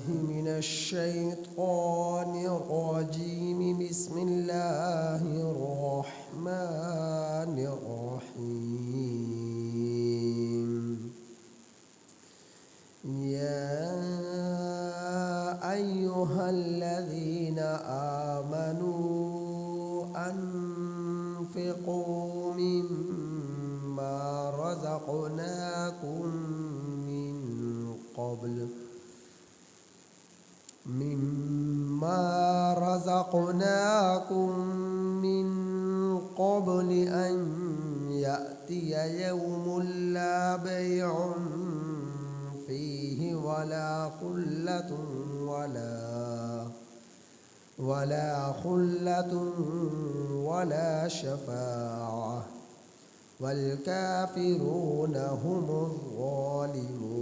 من الشيطان الرجيم. بسم الله الرحمن الرحيم. يا أيها الذين آمنوا أنفقوا مما رزقناكم من قبل أن يأتي يوم لا بيع فيه ولا خلة ولا شفاعة والكافرون هم الظالمون.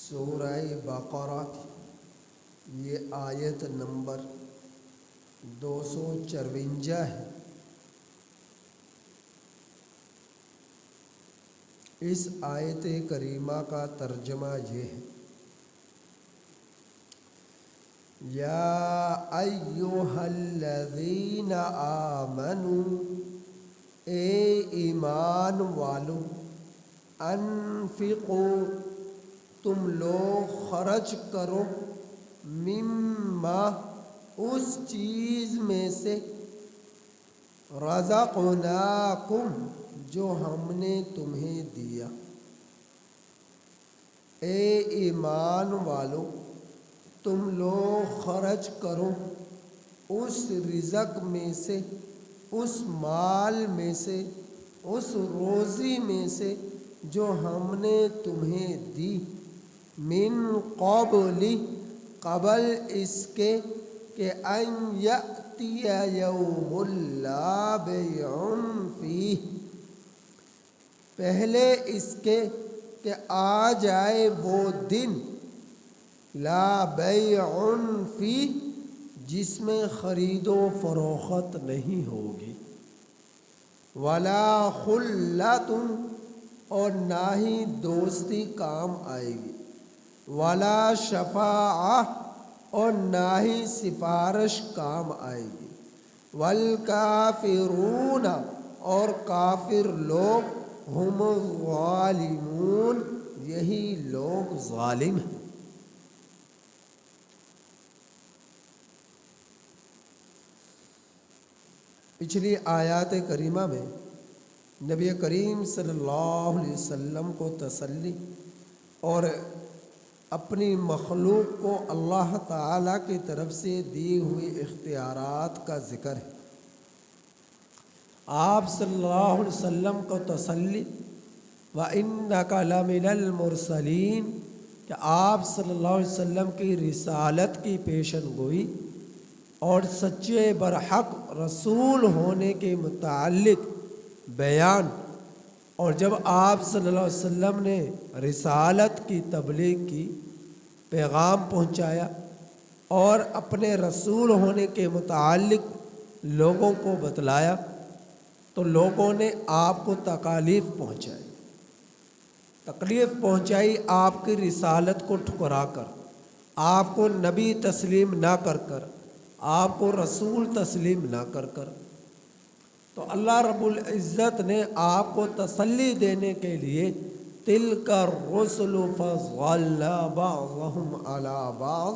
سورہ بقرہ یہ آیت نمبر 254 ہے. اس آیت کریمہ کا ترجمہ یہ ہے: یا ایھا الذین آمنوا، اے ایمان والو، انفقوا، تم لوگ خرچ کرو، مما، اس چیز میں سے، رزقناکم، جو ہم نے تمہیں دیا. اے ایمان والو، تم لوگ خرچ کرو اس رزق میں سے، اس مال میں سے، اس روزی میں سے جو ہم نے تمہیں دی. من قبل، قبل اس کے کہ ان یأتی یوم لا بیع فیہ، پہلے اس کے کہ آ جائے وہ دن، لا بیع فیہ، جس میں خرید و فروخت نہیں ہوگی، ولا خلۃ، اور نہ ہی دوستی کام آئے گی، ولا شفاعہ، اور نہ ہی سفارش کام آئے گی، والکافرون، اور کافر لوگ، ہم الظالمون، یہی لوگ ظالم ہیں. پچھلی آیات کریمہ میں نبی کریم صلی اللہ علیہ وسلم کو تسلی اور اپنی مخلوق کو اللہ تعالیٰ کی طرف سے دی ہوئی اختیارات کا ذکر ہے. آپ صلی اللہ علیہ وسلم کو تسلی، وَإِنَّكَ لَمِنَ الْمُرْسَلِينَ، کہ آپ صلی اللہ علیہ وسلم کی رسالت کی پیشن گوئی اور سچے برحق رسول ہونے کے متعلق بیان. اور جب آپ صلی اللہ علیہ وسلم نے رسالت کی تبلیغ کی، پیغام پہنچایا اور اپنے رسول ہونے کے متعلق لوگوں کو بتلایا، تو لوگوں نے آپ کو تکالیف پہنچائی آپ کی رسالت کو ٹھکرا کر، آپ کو نبی تسلیم نہ کر کر، آپ کو رسول تسلیم نہ کر کر. تو اللہ رب العزت نے آپ کو تسلی دینے کے لیے تلک الرسل فضلنا بعضهم علی بعض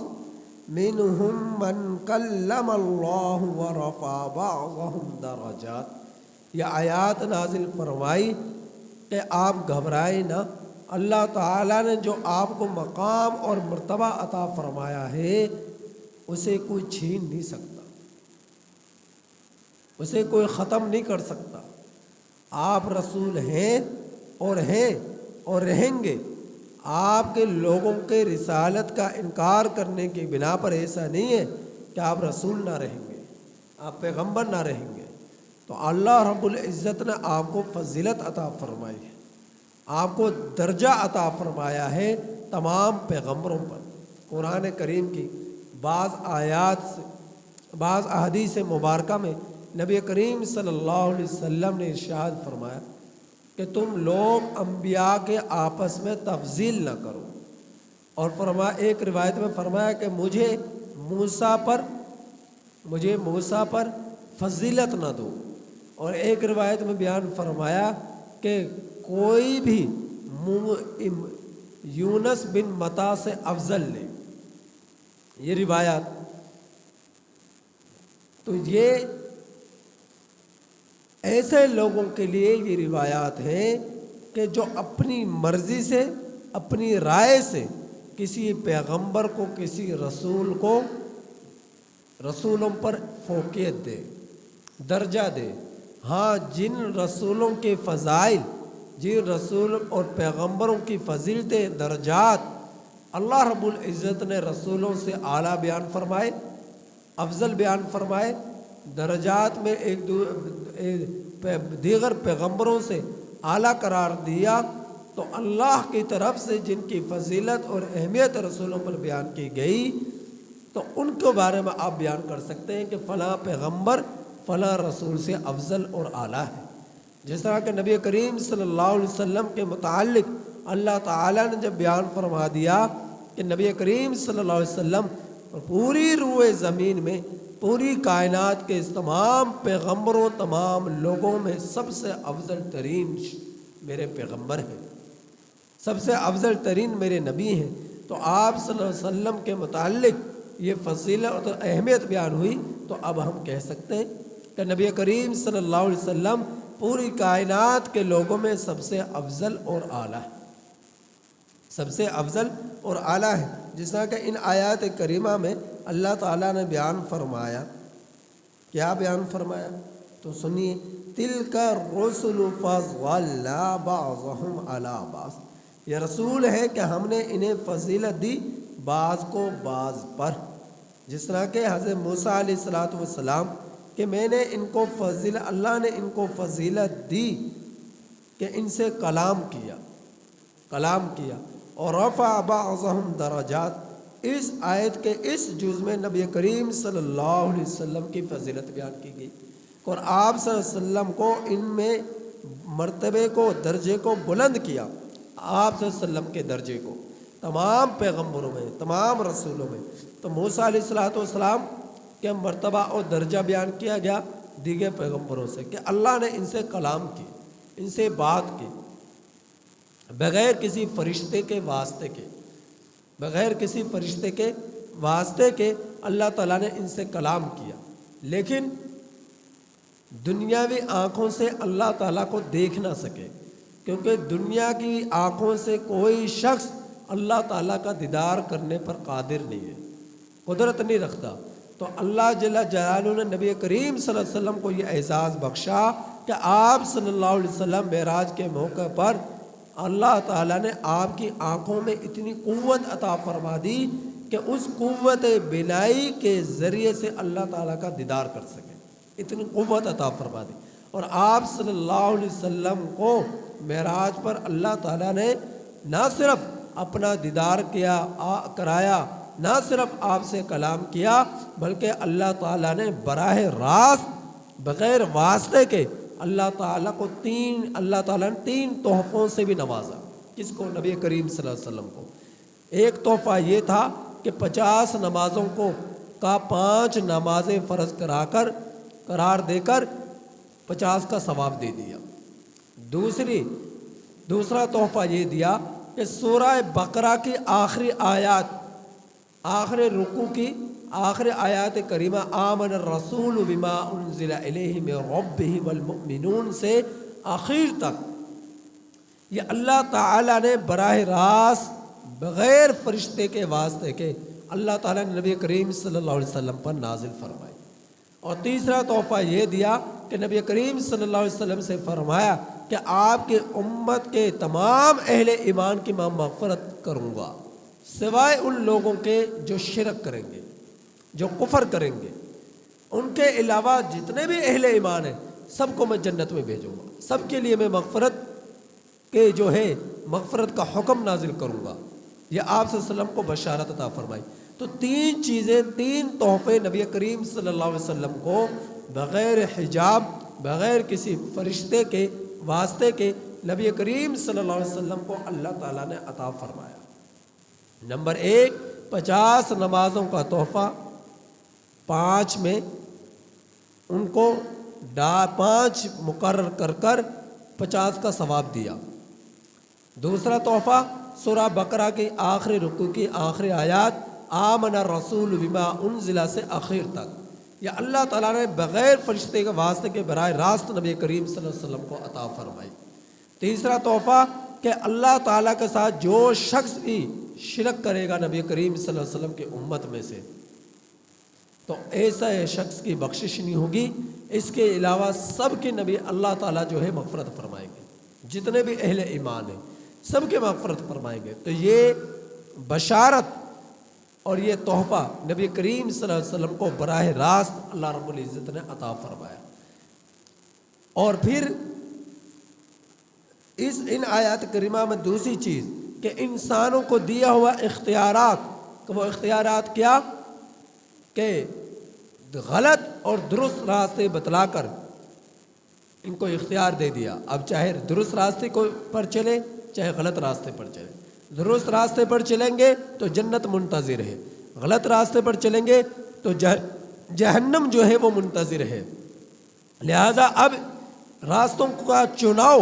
منهم من کلم اللہ ورفع بعضهم درجات، یہ آیات نازل فرمائی کہ آپ گھبرائیں نہ. اللہ تعالیٰ نے جو آپ کو مقام اور مرتبہ عطا فرمایا ہے اسے کوئی چھین نہیں سکتا، اسے کوئی ختم نہیں کر سکتا. آپ رسول ہیں اور رہیں گے. آپ کے لوگوں کے رسالت کا انکار کرنے کی بنا پر ایسا نہیں ہے کہ آپ رسول نہ رہیں گے، آپ پیغمبر نہ رہیں گے. تو اللہ رب العزت نے آپ کو فضیلت عطا فرمائی ہے، آپ کو درجہ عطا فرمایا ہے تمام پیغمبروں پر. قرآن کریم کی بعض آیات سے، بعض احادیث مبارکہ میں نبی کریم صلی اللہ علیہ وسلم نے ارشاد فرمایا کہ تم لوگ انبیاء کے آپس میں تفضیل نہ کرو، اور ایک روایت میں فرمایا کہ مجھے موسیٰ پر فضیلت نہ دو، اور ایک روایت میں بیان فرمایا کہ کوئی بھی یونس بن متا سے افضل لے۔ یہ روایات، تو یہ ایسے لوگوں کے لیے یہ روایات ہیں کہ جو اپنی مرضی سے، اپنی رائے سے کسی پیغمبر کو، کسی رسول کو، رسولوں پر فوقیت دے، درجہ دے۔ ہاں، جن رسولوں کے فضائل، جن رسول اور پیغمبروں کی فضیلتیں، درجات اللہ رب العزت نے رسولوں سے اعلیٰ بیان فرمائے، افضل بیان فرمائے، درجات میں دیگر پیغمبروں سے اعلیٰ قرار دیا، تو اللہ کی طرف سے جن کی فضیلت اور اہمیت رسولوں پر بیان کی گئی، تو ان کے بارے میں آپ بیان کر سکتے ہیں کہ فلاں پیغمبر فلاں رسول سے افضل اور اعلیٰ ہے۔ جس طرح کہ نبی کریم صلی اللہ علیہ وسلم کے متعلق اللہ تعالیٰ نے جب بیان فرما دیا کہ نبی کریم صلی اللہ علیہ وسلم پوری روئے زمین میں، پوری کائنات کے اس تمام پیغمبروں، تمام لوگوں میں سب سے افضل ترین میرے پیغمبر ہیں، سب سے افضل ترین میرے نبی ہیں، تو آپ صلی اللہ علیہ وسلم کے متعلق یہ فضیلت اور اہمیت بیان ہوئی، تو اب ہم کہہ سکتے ہیں کہ نبی کریم صلی اللہ علیہ وسلم پوری کائنات کے لوگوں میں سب سے افضل اور اعلیٰ ہے، سب سے افضل اور اعلیٰ ہے۔ جس طرح کہ ان آیات کریمہ میں اللہ تعالیٰ نے بیان فرمایا، کیا بیان فرمایا؟ تو سنیے، تِلْكَ الرُّسُلُ فَضَّلْنَا بَعْضَهُمْ عَلَىٰ بَعْضٍ، یہ رسول ہے کہ ہم نے انہیں فضیلت دی بعض کو بعض پر۔ جس طرح کہ حضرت موسیٰ علیہ السلام کہ میں نے ان کو اللہ نے ان کو فضیلت دی کہ ان سے کلام کیا، اور رفع بعضهم درجات۔ اس آیت کے اس جز میں نبی کریم صلی اللہ علیہ وسلم کی فضیلت بیان کی گئی، اور آپ صلی اللہ علیہ وسلم کو ان میں مرتبے کو، درجے کو بلند کیا، آپ صلی اللہ علیہ وسلم کے درجے کو تمام پیغمبروں میں، تمام رسولوں میں۔ تو موسیٰ علیہ السلام کے مرتبہ اور درجہ بیان کیا گیا دیگر پیغمبروں سے کہ اللہ نے ان سے کلام کی، ان سے بات کی، بغیر کسی فرشتے کے واسطے کے، بغیر کسی فرشتے کے واسطے کے اللہ تعالیٰ نے ان سے کلام کیا۔ لیکن دنیاوی آنکھوں سے اللہ تعالیٰ کو دیکھ نہ سکے، کیونکہ دنیا کی آنکھوں سے کوئی شخص اللہ تعالیٰ کا دیدار کرنے پر قادر نہیں ہے، قدرت نہیں رکھتا۔ تو اللہ جل جلالہ نے نبی کریم صلی اللہ علیہ وسلم کو یہ اعزاز بخشا کہ آپ صلی اللہ علیہ وسلم معراج کے موقع پر اللہ تعالیٰ نے آپ کی آنکھوں میں اتنی قوت عطا فرما دی کہ اس قوت بینائی کے ذریعے سے اللہ تعالیٰ کا دیدار کر سکے، اتنی قوت عطا فرما دی۔ اور آپ صلی اللہ علیہ وسلم کو معراج پر اللہ تعالیٰ نے نہ صرف اپنا دیدار کرایا، نہ صرف آپ سے کلام کیا، بلکہ اللہ تعالیٰ نے براہ راست بغیر واسطے کے اللہ تعالیٰ نے تین تحفوں سے بھی نوازا۔ کس کو؟ نبی کریم صلی اللہ علیہ وسلم کو۔ ایک تحفہ یہ تھا کہ 50 نمازوں کا 5 نمازیں فرض قرار دے کر 50 کا ثواب دے دیا۔ دوسرا تحفہ یہ دیا کہ سورہ بقرہ کی آخری آیات، آخری رکوع کی آخری آیات کریمہ آمن الرسول بما انزل الیہ من ربہ والمؤمنون سے آخر تک، یہ اللہ تعالیٰ نے براہ راست بغیر فرشتے کے واسطے کے اللہ تعالیٰ نے نبی کریم صلی اللہ علیہ وسلم پر نازل فرمائے۔ اور تیسرا تحفہ یہ دیا کہ نبی کریم صلی اللہ علیہ وسلم سے فرمایا کہ آپ کے امت کے تمام اہل ایمان کی میں مغفرت کروں گا، سوائے ان لوگوں کے جو شرک کریں گے، جو کفر کریں گے، ان کے علاوہ جتنے بھی اہل ایمان ہیں سب کو میں جنت میں بھیجوں گا، سب کے لیے میں مغفرت کے مغفرت کا حکم نازل کروں گا۔ یہ آپ صلی اللہ علیہ وسلم کو بشارت عطا فرمائی۔ تو تین چیزیں، تین تحفے نبی کریم صلی اللہ علیہ وسلم کو بغیر حجاب، بغیر کسی فرشتے کے واسطے کے نبی کریم صلی اللہ علیہ وسلم کو اللہ تعالیٰ نے عطا فرمایا۔ نمبر 1، 50 نمازوں کا تحفہ، 5 میں ان کو 5 مقرر کر کر 50 کا ثواب دیا۔ دوسرا تحفہ سورہ بقرہ کی آخری رکوع کی آخری آیات آمن الرسول بما انزل سے آخر تک، یا اللہ تعالیٰ نے بغیر فرشتے کے واسطے کے براہ راست نبی کریم صلی اللہ علیہ وسلم کو عطا فرمائی۔ تیسرا تحفہ کہ اللہ تعالیٰ کے ساتھ جو شخص بھی شرک کرے گا نبی کریم صلی اللہ علیہ وسلم کی امت میں سے، تو ایسا شخص کی بخشش نہیں ہوگی۔ اس کے علاوہ سب کے نبی اللہ تعالیٰ جو ہے مغفرت فرمائیں گے، جتنے بھی اہل ایمان ہیں سب کے مغفرت فرمائیں گے۔ تو یہ بشارت اور یہ تحفہ نبی کریم صلی اللہ علیہ وسلم کو براہ راست اللہ رب العزت نے عطا فرمایا۔ اور پھر ان آیات کریمہ میں دوسری چیز کہ انسانوں کو دیا ہوا اختیارات، کہ وہ اختیارات کیا، کہ غلط اور درست راستے بتلا کر ان کو اختیار دے دیا۔ اب چاہے درست راستے پر چلے چاہے غلط راستے پر چلے، درست راستے پر چلیں گے تو جنت منتظر ہے، غلط راستے پر چلیں گے تو جہنم جو ہے وہ منتظر ہے۔ لہذا اب راستوں کا چناؤ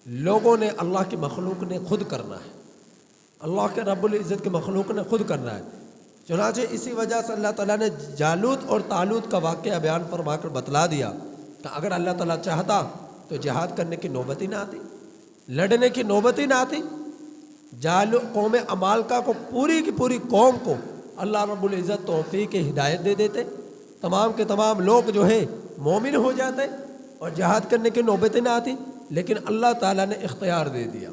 لوگوں نے، اللہ کی مخلوق نے خود کرنا ہے، اللہ کے رب العزت کے مخلوق نے خود کرنا ہے۔ چنانچہ اسی وجہ سے اللہ تعالیٰ نے جالوت اور طالوت کا واقعہ بیان فرما کر بتلا دیا کہ اگر اللہ تعالیٰ چاہتا تو جہاد کرنے کی نوبت ہی نہ آتی، لڑنے کی نوبت ہی نہ آتی۔ قوم عمالقہ کو، پوری کی پوری قوم کو اللہ رب العزت توفیق ہدایت دے دیتے، تمام کے تمام لوگ جو ہے مومن ہو جاتے اور جہاد کرنے کی نوبت ہی نہ آتی۔ لیکن اللہ تعالیٰ نے اختیار دے دیا،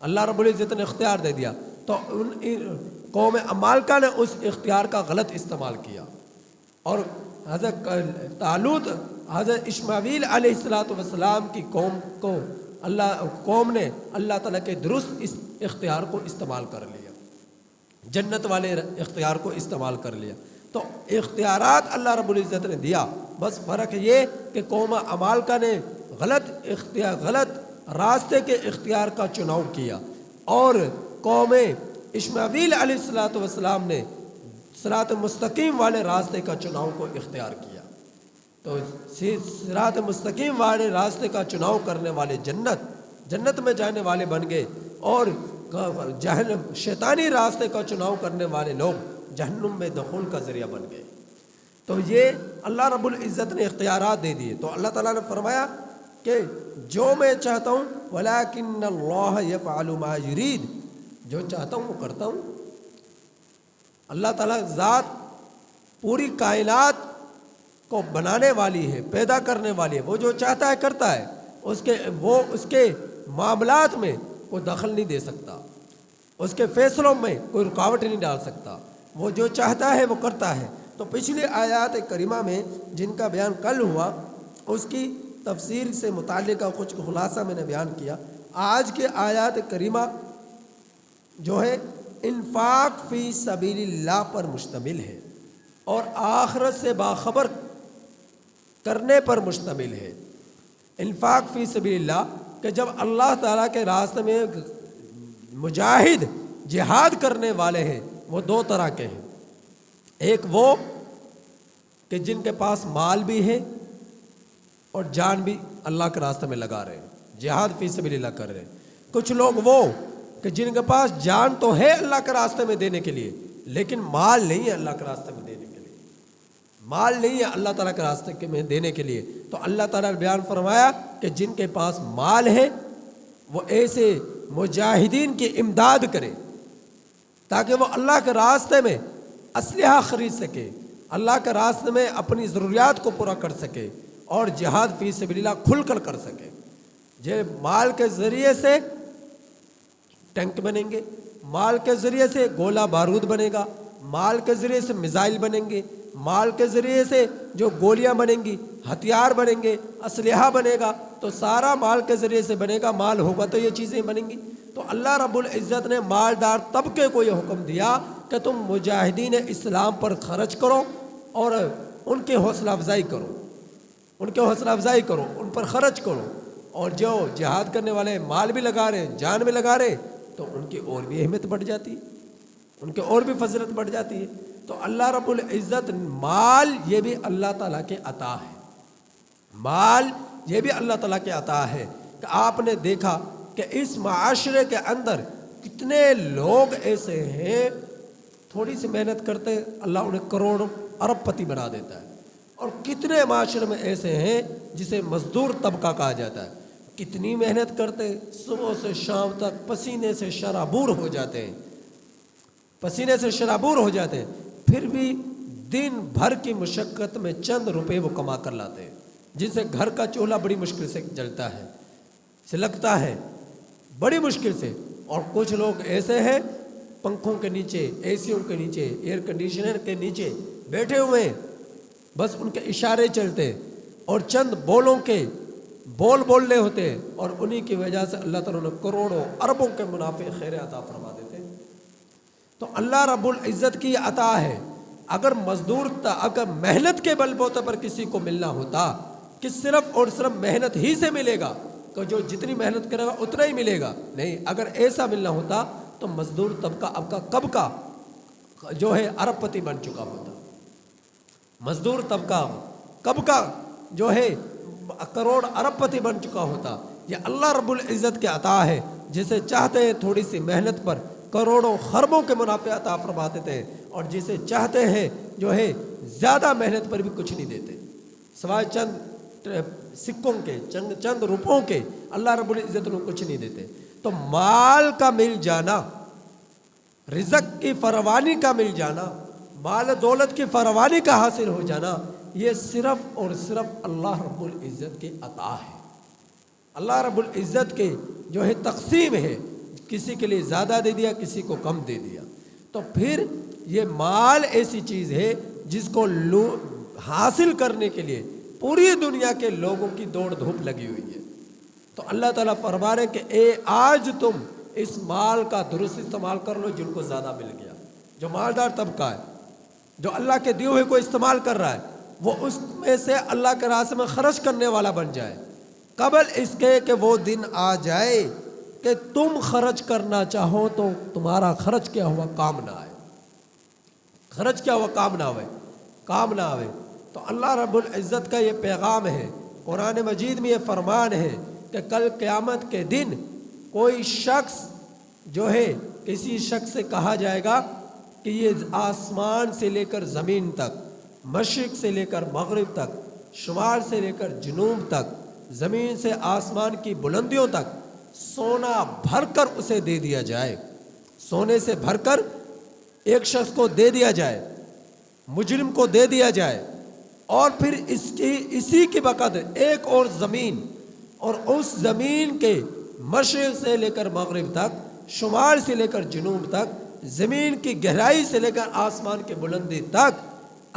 اللہ رب العزت نے اختیار دے دیا، تو قوم عمالقہ نے اس اختیار کا غلط استعمال کیا، اور حضرت طالوت، حضرت اسماعیل علیہ السلام کی قوم نے اللہ تعالیٰ کے درست اس اختیار کو استعمال کر لیا، جنت والے اختیار کو استعمال کر لیا۔ تو اختیارات اللہ رب العزت نے دیا، بس فرق یہ کہ قوم عمالقہ نے غلط راستے کے اختیار کا چناؤ کیا، اور قوم اسماعیل علیہ السلام نے صراط مستقیم والے راستے کا چناؤ کو اختیار کیا۔ تو صراط مستقیم والے راستے کا چناؤ کرنے والے جنت میں جانے والے بن گئے، اور شیطانی راستے کا چناؤ کرنے والے لوگ جہنم میں دخول کا ذریعہ بن گئے۔ تو یہ اللہ رب العزت نے اختیارات دے دیے۔ تو اللہ تعالیٰ نے فرمایا کہ جو میں چاہتا ہوں وَلَٰكِنَّ اللَّهَ يَفْعَلُ مَا يُرِيدُ، جو چاہتا ہوں وہ کرتا ہوں۔ اللہ تعالیٰ ذات پوری کائنات کو بنانے والی ہے، پیدا کرنے والی ہے، وہ جو چاہتا ہے کرتا ہے، اس کے معاملات میں کوئی دخل نہیں دے سکتا، اس کے فیصلوں میں کوئی رکاوٹ نہیں ڈال سکتا، وہ جو چاہتا ہے وہ کرتا ہے۔ تو پچھلی آیات کریمہ میں جن کا بیان کل ہوا اس کی تفسیر سے متعلقہ کچھ خلاصہ میں نے بیان کیا۔ آج کے آیات کریمہ جو ہے انفاق فی سبیل اللہ پر مشتمل ہے اور آخرت سے باخبر کرنے پر مشتمل ہے۔ انفاق فی سبیل اللہ کہ جب اللہ تعالیٰ کے راستے میں مجاہد جہاد کرنے والے ہیں وہ دو طرح کے ہیں، ایک وہ کہ جن کے پاس مال بھی ہے اور جان بھی اللہ کے راستے میں لگا رہے ہیں، جہاد فی سبیل اللہ کر رہے ہیں۔ کچھ لوگ وہ کہ جن کے پاس جان تو ہے اللہ کے راستے میں دینے کے لیے لیکن مال نہیں ہے اللہ کے راستے میں دینے کے لیے، مال نہیں ہے اللہ تعالیٰ کے راستے میں دینے کے لیے۔ تو اللہ تعالیٰ نے بیان فرمایا کہ جن کے پاس مال ہے وہ ایسے مجاہدین کی امداد کرے تاکہ وہ اللہ کے راستے میں اسلحہ خرید سکے، اللہ کے راستے میں اپنی ضروریات کو پورا کر سکے اور جہاد فی سبیل اللہ کھل کر سکے۔ مال کے ذریعے سے ٹینک بنیں گے، مال کے ذریعے سے گولہ بارود بنے گا، مال کے ذریعے سے میزائل بنیں گے، مال کے ذریعے سے جو گولیاں بنیں گی، ہتھیار بنیں گے، اسلحہ بنے گا، تو سارا مال کے ذریعے سے بنے گا، مال ہوگا تو یہ چیزیں بنیں گی۔ تو اللہ رب العزت نے مالدار طبقے کو یہ حکم دیا کہ تم مجاہدین اسلام پر خرچ کرو اور ان کی حوصلہ افزائی کرو، ان کی حوصلہ افزائی کرو، ان پر خرچ کرو، اور جو جہاد کرنے والے مال بھی لگا رہے، جان بھی لگا رہے، تو ان کی اور بھی اہمیت بڑھ جاتی ہے، ان کی اور بھی فضیلت بڑھ جاتی ہے۔ تو اللہ رب العزت مال یہ بھی اللہ تعالیٰ کے عطا ہے، مال یہ بھی اللہ تعالیٰ کے عطا ہے۔ کہ آپ نے دیکھا کہ اس معاشرے کے اندر کتنے لوگ ایسے ہیں تھوڑی سی محنت کرتے اللہ انہیں کروڑوں ارب پتی بنا دیتا ہے، اور کتنے معاشرے میں ایسے ہیں جسے مزدور طبقہ کہا جاتا ہے، کتنی محنت کرتے صبح سے شام تک پسینے سے شرابور ہو جاتے ہیں، پسینے سے شرابور ہو جاتے ہیں، پھر بھی دن بھر کی مشقت میں چند روپے وہ کما کر لاتے ہیں، جن سے گھر کا چولہا بڑی مشکل سے جلتا ہے، سلگتا ہے بڑی مشکل سے۔ اور کچھ لوگ ایسے ہیں پنکھوں کے نیچے، اے سیوں کے نیچے، ایئر کنڈیشنر کے نیچے بیٹھے ہوئے ہیں، بس ان کے اشارے چلتے اور چند بولوں کے بول بولنے ہوتے ہیں، اور انہی کی وجہ سے اللہ تعالیٰ نے کروڑوں اربوں کے منافع خیر عطا فرما دیتے ہیں۔ تو اللہ رب العزت کی عطا ہے۔ اگر مزدور اگر محنت کے بل بوتے پر کسی کو ملنا ہوتا کہ صرف اور صرف محنت ہی سے ملے گا، کہ جو جتنی محنت کرے گا اتنا ہی ملے گا، نہیں، اگر ایسا ملنا ہوتا تو مزدور طبقہ اب کا کب کا جو ہے ارب پتی بن چکا ہوتا، مزدور طبقہ کب کا جو ہے کروڑ ارب پتی بن چکا ہوتا۔ یہ اللہ رب العزت کے عطا ہے، جسے چاہتے ہیں تھوڑی سی محنت پر کروڑوں خربوں کے منافع عطا فرما دیتے ہیں، اور جسے چاہتے ہیں جو ہے زیادہ محنت پر بھی کچھ نہیں دیتے، سوائے چند سکوں کے، چند روپوں کے، اللہ رب العزت نے کچھ نہیں دیتے۔ تو مال کا مل جانا، رزق کی فراوانی کا مل جانا، مال دولت کی فراوانی کا حاصل ہو جانا، یہ صرف اور صرف اللہ رب العزت کی عطا ہے، اللہ رب العزت کے جو ہے تقسیم ہے، کسی کے لیے زیادہ دے دیا، کسی کو کم دے دیا۔ تو پھر یہ مال ایسی چیز ہے جس کو حاصل کرنے کے لیے پوری دنیا کے لوگوں کی دوڑ دھوپ لگی ہوئی ہے۔ تو اللہ تعالیٰ فرما رہے کہ آج تم اس مال کا درست استعمال کر لو جن کو زیادہ مل گیا۔ جو مالدار طبقہ ہے، جو اللہ کے دیے ہوئے کو استعمال کر رہا ہے، وہ اس میں سے اللہ کے راستے میں خرچ کرنے والا بن جائے، قبل اس کے کہ وہ دن آ جائے کہ تم خرچ کرنا چاہو تو تمہارا خرچ کیا ہوا کام نہ آئے، خرچ کیا ہوا کام نہ آئے، کام نہ آئے۔ تو اللہ رب العزت کا یہ پیغام ہے، قرآن مجید میں یہ فرمان ہے کہ کل قیامت کے دن کوئی شخص جو ہے، کسی شخص سے کہا جائے گا کہ یہ آسمان سے لے کر زمین تک، مشرق سے لے کر مغرب تک، شمال سے لے کر جنوب تک، زمین سے آسمان کی بلندیوں تک سونا بھر کر اسے دے دیا جائے، سونے سے بھر کر ایک شخص کو دے دیا جائے، مجرم کو دے دیا جائے، اور پھر اسی کے بقدر ایک اور زمین، اور اس زمین کے مشرق سے لے کر مغرب تک، شمال سے لے کر جنوب تک، زمین کی گہرائی سے لے کر آسمان کی بلندی تک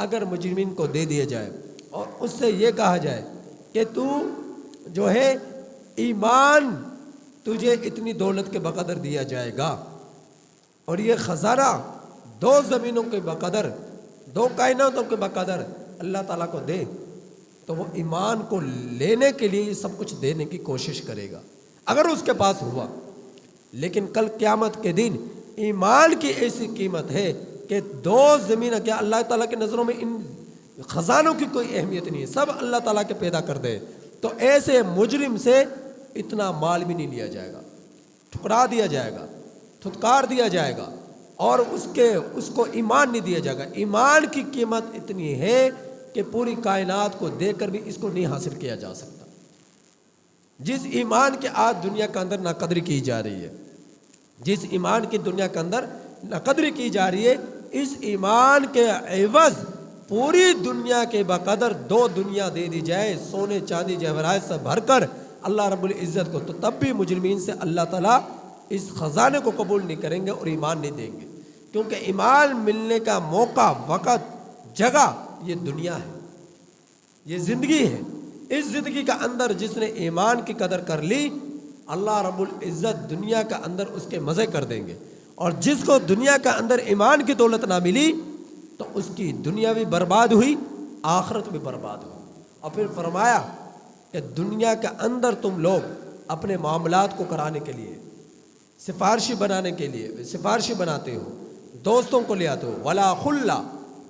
اگر مجرمین کو دے دیا جائے، اور اس سے یہ کہا جائے کہ تو جو ہے ایمان تجھے اتنی دولت کے بقدر دیا جائے گا، اور یہ خزانہ دو زمینوں کے بقدر، دو کائناتوں کے بقدر اللہ تعالیٰ کو دے، تو وہ ایمان کو لینے کے لیے یہ سب کچھ دینے کی کوشش کرے گا اگر اس کے پاس ہوا۔ لیکن کل قیامت کے دن ایمان کی ایسی قیمت ہے کہ دو زمین، کیا اللہ تعالیٰ کی نظروں میں ان خزانوں کی کوئی اہمیت نہیں ہے، سب اللہ تعالیٰ کے پیدا کر دے، تو ایسے مجرم سے اتنا مال بھی نہیں لیا جائے گا، ٹھکرا دیا جائے گا، تھتکار دیا جائے گا، اور اس کو ایمان نہیں دیا جائے گا۔ ایمان کی قیمت اتنی ہے کہ پوری کائنات کو دے کر بھی اس کو نہیں حاصل کیا جا سکتا۔ جس ایمان کی آج دنیا کے اندر ناقدری کی جا رہی ہے، جس ایمان کی دنیا کے اندر ناقدری کی جا رہی ہے، اس ایمان کے عوض پوری دنیا کے بقدر دو دنیا دے دی جائے، سونے چاندی جواہرات سے بھر کر اللہ رب العزت کو، تو تب بھی مجرمین سے اللہ تعالیٰ اس خزانے کو قبول نہیں کریں گے اور ایمان نہیں دیں گے، کیونکہ ایمان ملنے کا موقع، وقت، جگہ یہ دنیا ہے، یہ زندگی ہے۔ اس زندگی کا اندر جس نے ایمان کی قدر کر لی، اللہ رب العزت دنیا کا اندر اس کے مزے کر دیں گے، اور جس کو دنیا کے اندر ایمان کی دولت نہ ملی تو اس کی دنیا بھی برباد ہوئی، آخرت بھی برباد ہوئی۔ اور پھر فرمایا کہ دنیا کے اندر تم لوگ اپنے معاملات کو کرانے کے لیے، سفارشی بنانے کے لیے سفارشی بناتے ہو، دوستوں کو لے آتے ہو، ولا خلا،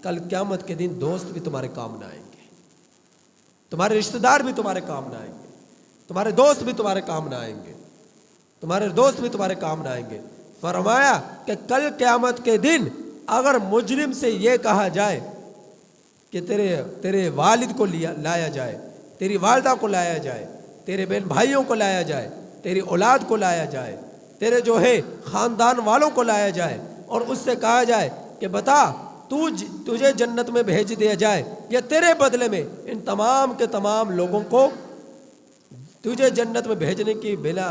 کل قیامت کے دن دوست بھی تمہارے کام نہ آئیں گے، تمہارے رشتہ دار بھی تمہارے کام نہ آئیں گے، تمہارے دوست بھی تمہارے کام نہ آئیں گے، تمہارے دوست بھی تمہارے کام نہ آئیں گے۔ فرمایا کہ کل قیامت کے دن اگر مجرم سے یہ کہا جائے کہ تیرے والد کو لایا جائے، تیری والدہ کو لایا جائے، تیرے بہن بھائیوں کو لایا جائے، تیری اولاد کو لایا جائے، تیرے جو ہے خاندان والوں کو لایا جائے، اور اس سے کہا جائے کہ بتا تجھے جنت میں بھیج دیا جائے یا تیرے بدلے میں ان تمام کے تمام لوگوں کو تجھے جنت میں بھیجنے کی بلا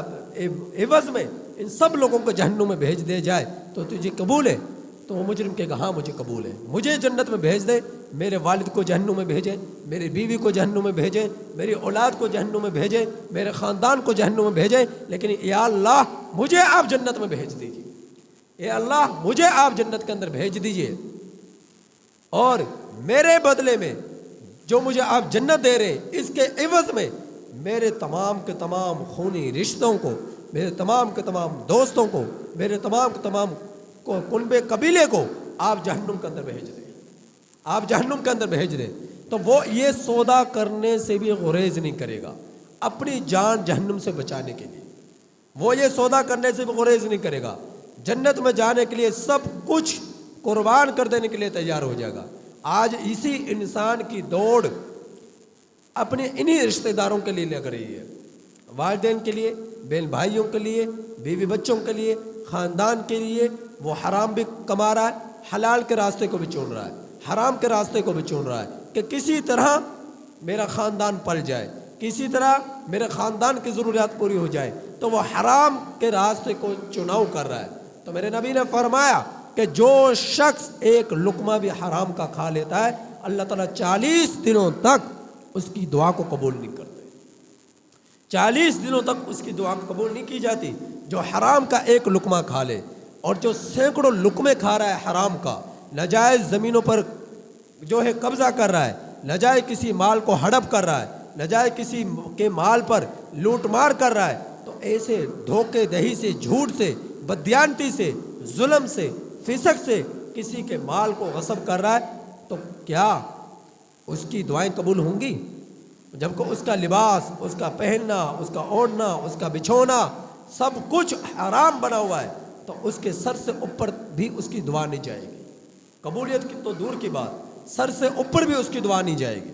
عوض میں ان سب لوگوں کو جہنم میں بھیج دیا جائے تو تجھے قبول ہے؟ تو وہ مجرم کہے گا ہاں مجھے قبول ہے، مجھے جنت میں بھیج دے، میرے والد کو جہنم میں بھیجے، میری بیوی کو جہنم میں بھیجے، میری اولاد کو جہنم میں بھیجے، میرے خاندان کو جہنم میں بھیجے، لیکن یا اللہ مجھے آپ جنت میں بھیج دیجیے، اے اللہ مجھے آپ جنت کے اندر بھیج دیجیے، اور میرے بدلے میں جو مجھے آپ جنت دے رہے اس کے عوض میں میرے تمام کے تمام خونی رشتوں کو، میرے تمام کے تمام دوستوں کو، میرے تمام کے تمام کنبے قبیلے کو آپ جہنم کے اندر بھیج دیں، آپ جہنم کے اندر بھیج دیں۔ تو وہ یہ سودا کرنے سے بھی غریز نہیں کرے گا، اپنی جان جہنم سے بچانے کے لیے وہ یہ سودا کرنے سے بھی غریز نہیں کرے گا، جنت میں جانے کے لیے سب کچھ قربان کر دینے کے لیے تیار ہو جائے گا۔ آج اسی انسان کی دوڑ اپنے انہی رشتہ داروں کے لیے لگ رہی ہے، والدین کے لیے، بہن بھائیوں کے لیے، بیوی بچوں کے لیے، خاندان کے لیے۔ وہ حرام بھی کما رہا ہے، حلال کے راستے کو بھی چن رہا ہے، حرام کے راستے کو بھی چن رہا ہے کہ کسی طرح میرا خاندان پل جائے، کسی طرح میرے خاندان کی ضروریات پوری ہو جائے، تو وہ حرام کے راستے کو چناؤ کر رہا ہے۔ تو میرے نبی نے فرمایا کہ جو شخص ایک لقمہ بھی حرام کا کھا لیتا ہے اللہ تعالیٰ 40 دنوں تک اس کی دعا کو قبول نہیں کرتے، 40 دنوں تک اس کی دعا قبول نہیں کی جاتی جو حرام کا ایک لقمہ کھا لے۔ اور جو سینکڑوں لقمے کھا رہا ہے حرام کا، ناجائز زمینوں پر جو ہے قبضہ کر رہا ہے، ناجائز کسی مال کو ہڑپ کر رہا ہے، ناجائز کسی کے مال پر لوٹ مار کر رہا ہے، تو ایسے دھوکے دہی سے، جھوٹ سے، بددیانتی سے، ظلم سے، فسق سے کسی کے مال کو غصب کر رہا ہے، تو کیا اس کی دعائیں قبول ہوں گی؟ جب کہ اس کا لباس، اس کا پہننا، اس کا اوڑھنا، اس کا بچھونا سب کچھ حرام بنا ہوا ہے، تو اس کے سر سے اوپر بھی اس کی دعا نہیں جائے گی، قبولیت کی تو دور کی بات، سر سے اوپر بھی اس کی دعا نہیں جائے گی۔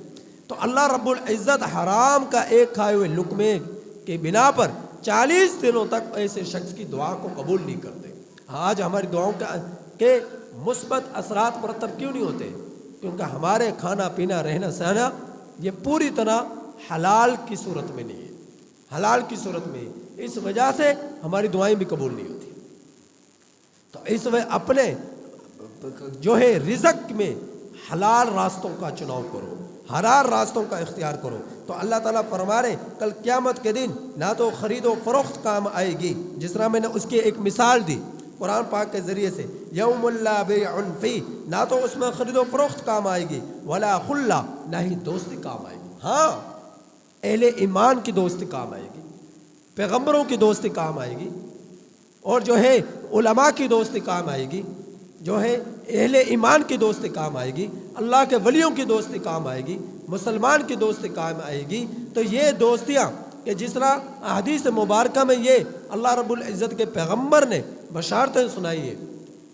تو اللہ رب العزت حرام کا ایک کھائے ہوئے لقمے کے بنا پر 40 دنوں تک ایسے شخص کی دعا کو قبول نہیں کرتے۔ آج ہماری دعاؤں کے مثبت اثرات مرتب کیوں نہیں ہوتے؟ کیونکہ ہمارے کھانا پینا رہنا سہنا یہ پوری طرح حلال کی صورت میں نہیں ہے، حلال کی صورت میں، اس وجہ سے ہماری دعائیں بھی قبول نہیں ہوتی۔ تو اس وجہ اپنے جو ہے رزق میں حلال راستوں کا چناؤ کرو، حلال راستوں کا اختیار کرو۔ تو اللہ تعالیٰ فرما رہے کل قیامت کے دن نہ تو خرید و فروخت کام آئے گی، جس طرح میں نے اس کی ایک مثال دی قرآن پاک کے ذریعے سے، یوم لا بیع فیہ، نہ تو اس میں خرید و فروخت کام آئے گی، ولا خلا، نہ ہی دوستی کام آئے گی۔ ہاں اہل ایمان کی دوستی کام آئے گی، پیغمبروں کی دوستی کام آئے گی، اور جو ہے علماء کی دوستی کام آئے گی، جو ہے اہل ایمان کی دوستی کام آئے گی، اللہ کے ولیوں کی دوستی کام آئے گی، مسلمان کی دوستی کام آئے گی۔ تو یہ دوستیاں کہ جس طرح احادیث مبارکہ میں یہ اللہ رب العزت کے پیغمبر نے بشارتیں سنائی ہے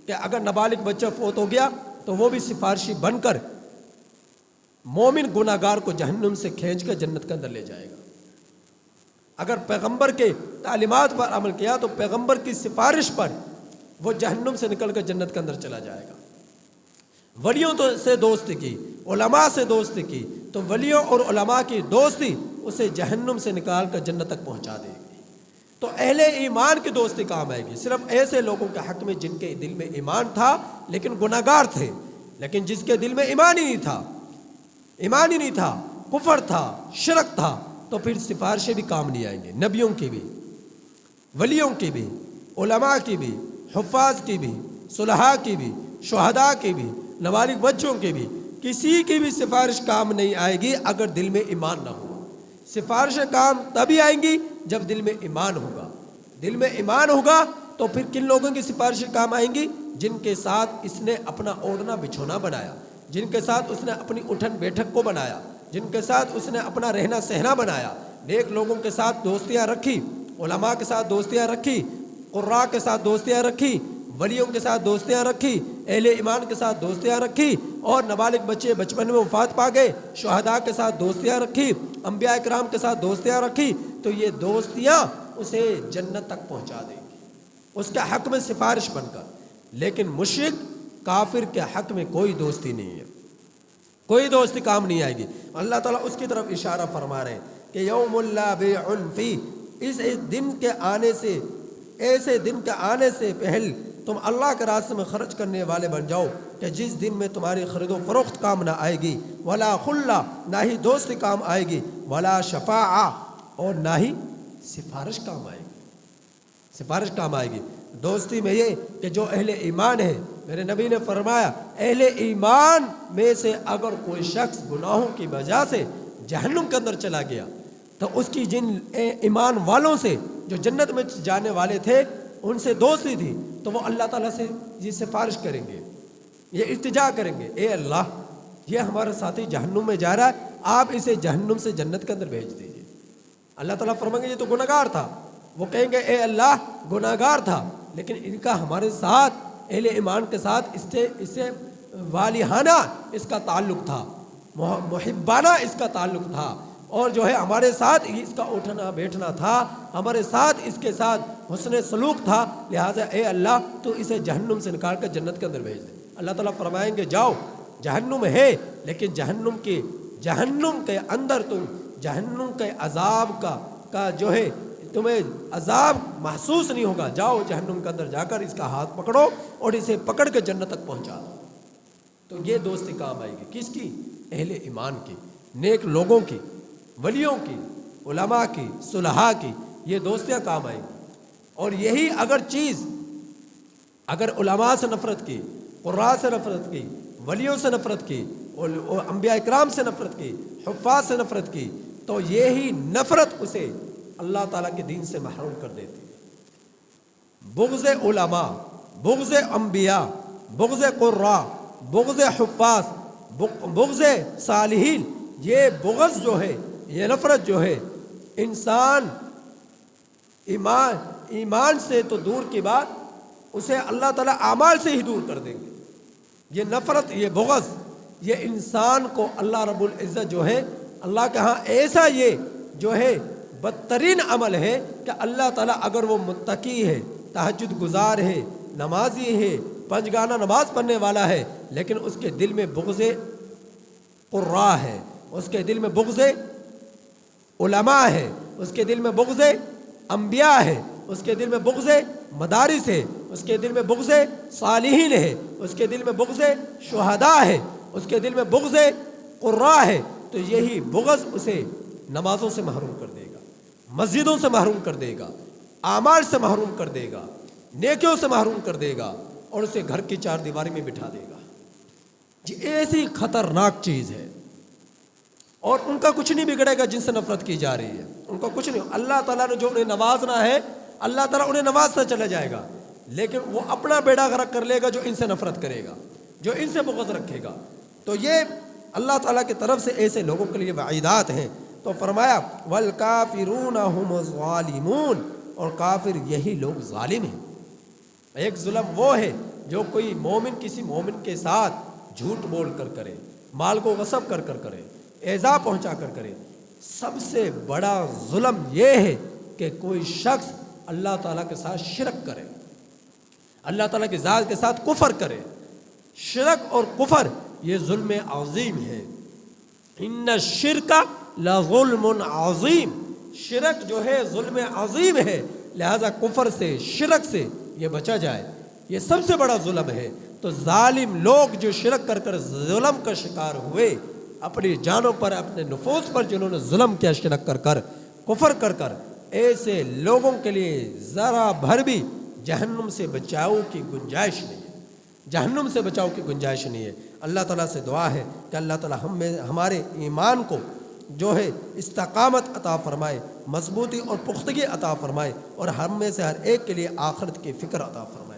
کہ اگر نابالغ بچہ فوت ہو گیا تو وہ بھی سفارشی بن کر مومن گناہ گار کو جہنم سے کھینچ کر جنت کے اندر لے جائے گا۔ اگر پیغمبر کے تعلیمات پر عمل کیا تو پیغمبر کی سفارش پر وہ جہنم سے نکل کر جنت کے اندر چلا جائے گا۔ ولیوں سے دوستی کی، علماء سے دوستی کی، تو ولیوں اور علماء کی دوستی اسے جہنم سے نکال کر جنت تک پہنچا دے گی۔ تو اہل ایمان کی دوستی کام آئے گی صرف ایسے لوگوں کے حق میں جن کے دل میں ایمان تھا لیکن گناہ گار تھے، لیکن جس کے دل میں ایمان ہی نہیں تھا، کفر تھا، شرک تھا، تو پھر سفارشیں بھی کام نہیں آئیں گے، نبیوں کی بھی، ولیوں کی بھی، علماء کی بھی، حفاظ کی بھی، صلحاء کی بھی، شہداء کی بھی، نابالغ بچوں کی بھی، کسی کی بھی سفارش کام نہیں آئے گی اگر دل میں ایمان نہ ہو۔ سفارشیں کام تبھی آئیں گی جب دل میں ایمان ہوگا۔ دل میں ایمان ہوگا تو پھر کن لوگوں کی سفارشیں کام آئیں گی؟ جن کے ساتھ اس نے اپنا اوڑھنا بچھونا بنایا، جن کے ساتھ اس نے اپنی اٹھن بیٹھک کو بنایا، جن کے ساتھ اس نے اپنا رہنا سہنا بنایا، نیک لوگوں کے ساتھ دوستیاں رکھی، علماء کے ساتھ دوستیاں رکھی، قراء کے ساتھ دوستیاں رکھی، ولیوں کے ساتھ دوستیاں رکھی، اہل ایمان کے ساتھ دوستیاں رکھی، اور نابالغ بچے بچپن میں وفات پا گئے، شہداء کے ساتھ دوستیاں رکھی، انبیاء کرام کے ساتھ دوستیاں رکھی، تو یہ دوستیاں اسے جنت تک پہنچا دیں گی اس کے حق میں سفارش بن کر۔ لیکن مشرک کافر کے حق میں کوئی دوستی نہیں ہے، کوئی دوستی کام نہیں آئے گی۔ اللہ تعالیٰ اس کی طرف اشارہ فرما رہے ہیں کہ یوم لا بیع فیہ، اس دن کے آنے سے، ایسے دن کے آنے سے پہل تم اللہ کے راستے میں خرچ کرنے والے بن جاؤ کہ جس دن میں تمہاری خرید و فروخت کام نہ آئے گی، ولا خلہ، نہ ہی دوستی کام آئے گی، ولا شفاعہ، اور نہ ہی سفارش کام آئے گی، سفارش کام آئے گی۔ دوستی میں یہ کہ جو اہل ایمان ہے، میرے نبی نے فرمایا اہل ایمان میں سے اگر کوئی شخص گناہوں کی وجہ سے جہنم کے اندر چلا گیا تو اس کی جن ایمان والوں سے جو جنت میں جانے والے تھے ان سے دوستی تھی، تو وہ اللہ تعالیٰ سے یہ سفارش کریں گے، یہ التجا کریں گے، اے اللہ یہ ہمارا ساتھی جہنم میں جا رہا ہے، آپ اسے جہنم سے جنت کے اندر بھیج دیجیے۔ اللہ تعالیٰ فرمائیں گے یہ تو گناہگار تھا، وہ کہیں گے اے اللہ گناہگار تھا لیکن ان کا ہمارے ساتھ اہل ایمان کے ساتھ اس سے والیہانہ اس کا تعلق تھا، محبانہ اس کا تعلق تھا، اور جو ہے ہمارے ساتھ اس کا اٹھنا بیٹھنا تھا، ہمارے ساتھ اس کے ساتھ حسن سلوک تھا، لہٰذا اے اللہ تو اسے جہنم سے نکال کر جنت کے اندر بھیج دے۔ اللہ تعالیٰ فرمائیں گے جاؤ، جہنم ہے لیکن جہنم کے اندر تم جہنم کے عذاب کا جو ہے تمہیں عذاب محسوس نہیں ہوگا، جاؤ جہنم کے اندر جا کر اس کا ہاتھ پکڑو اور اسے پکڑ کے جنت تک پہنچا دو۔ تو یہ دوستی کام آئے گی کس کی؟ اہل ایمان کی، نیک لوگوں کی، ولیوں کی، علماء کی، صلحاء کی، یہ دوستیاں کام آئیں گی۔ اور یہی اگر علماء سے نفرت کی، قراء سے نفرت کی، ولیوں سے نفرت کی، اور انبیاء اکرام سے نفرت کی، حفاظ سے نفرت کی، تو یہی نفرت اسے اللہ تعالیٰ کے دین سے محروم کر دیتی ہے۔ بغض علماء، بغض انبیاء، بغض قراء، بغض حفاظ، بغض صالحین، یہ بغض جو ہے، یہ نفرت جو ہے، انسان ایمان سے تو دور کی بات اسے اللہ تعالیٰ اعمال سے ہی دور کر دیں گے۔ یہ نفرت، یہ بغض، یہ انسان کو اللہ رب العزت جو ہے اللہ کے ہاں ایسا یہ جو ہے بدترین عمل ہے کہ اللہ تعالیٰ اگر وہ متقی ہے، تہجد گزار ہے، نمازی ہے، 5 گانا نماز پڑھنے والا ہے، لیکن اس کے دل میں بغض قراء ہے، اس کے دل میں بغض علماء ہے، اس کے دل میں بغض انبیاء ہے، اس کے دل میں بغض مدارس ہے، اس کے دل میں بغض صالحین ہے، اس کے دل میں بغض شہداء ہے، اس کے دل میں بغض قراء ہے، تو یہی بغض اسے نمازوں سے محروم کر دے گا، مسجدوں سے محروم کر دے گا، اعمال سے محروم کر دے گا، نیکیوں سے محروم کر دے گا، اور اسے گھر کی 4 دیواری میں بٹھا دے گا۔ یہ ایسی خطرناک چیز ہے، اور ان کا کچھ نہیں بگڑے گا جن سے نفرت کی جا رہی ہے، ان کا کچھ نہیں۔ اللہ تعالیٰ نے جو انہیں نوازنا ہے، اللہ تعالیٰ انہیں نوازتا چلا جائے گا، لیکن وہ اپنا بیڑا غرق کر لے گا جو ان سے نفرت کرے گا، جو ان سے بغض رکھے گا۔ تو یہ اللہ تعالیٰ کی طرف سے ایسے لوگوں کے لیے وعیدات ہیں۔ تو فرمایا والکافرون هم الظالمون، اور کافر یہی لوگ ظالم ہیں۔ ایک ظلم وہ ہے جو کوئی مومن کسی مومن کے ساتھ جھوٹ بول کر کرے، مال کو غصب کر کر کرے، ایذا پہنچا کر کرے۔ سب سے بڑا ظلم یہ ہے کہ کوئی شخص اللہ تعالیٰ کے ساتھ شرک کرے، اللہ تعالیٰ کی ذات کے ساتھ کفر کرے۔ شرک اور کفر یہ ظلم عظیم ہے۔ ان الشرک لظلم عظیم، شرک جو ہے ظلم عظیم ہے، لہذا کفر سے، شرک سے یہ بچا جائے، یہ سب سے بڑا ظلم ہے۔ تو ظالم لوگ جو شرک کر کر ظلم کا شکار ہوئے، اپنی جانوں پر، اپنے نفوس پر جنہوں نے ظلم کیا، شرک کر کر، کفر کر کر، ایسے لوگوں کے لیے ذرا بھر بھی جہنم سے بچاؤ کی گنجائش نہیں ہے، جہنم سے بچاؤ کی گنجائش نہیں ہے۔ اللہ تعالیٰ سے دعا ہے کہ اللہ تعالیٰ ہمارے ایمان کو جو ہے استقامت عطا فرمائے، مضبوطی اور پختگی عطا فرمائے، اور ہم میں سے ہر ایک کے لیے آخرت کی فکر عطا فرمائے۔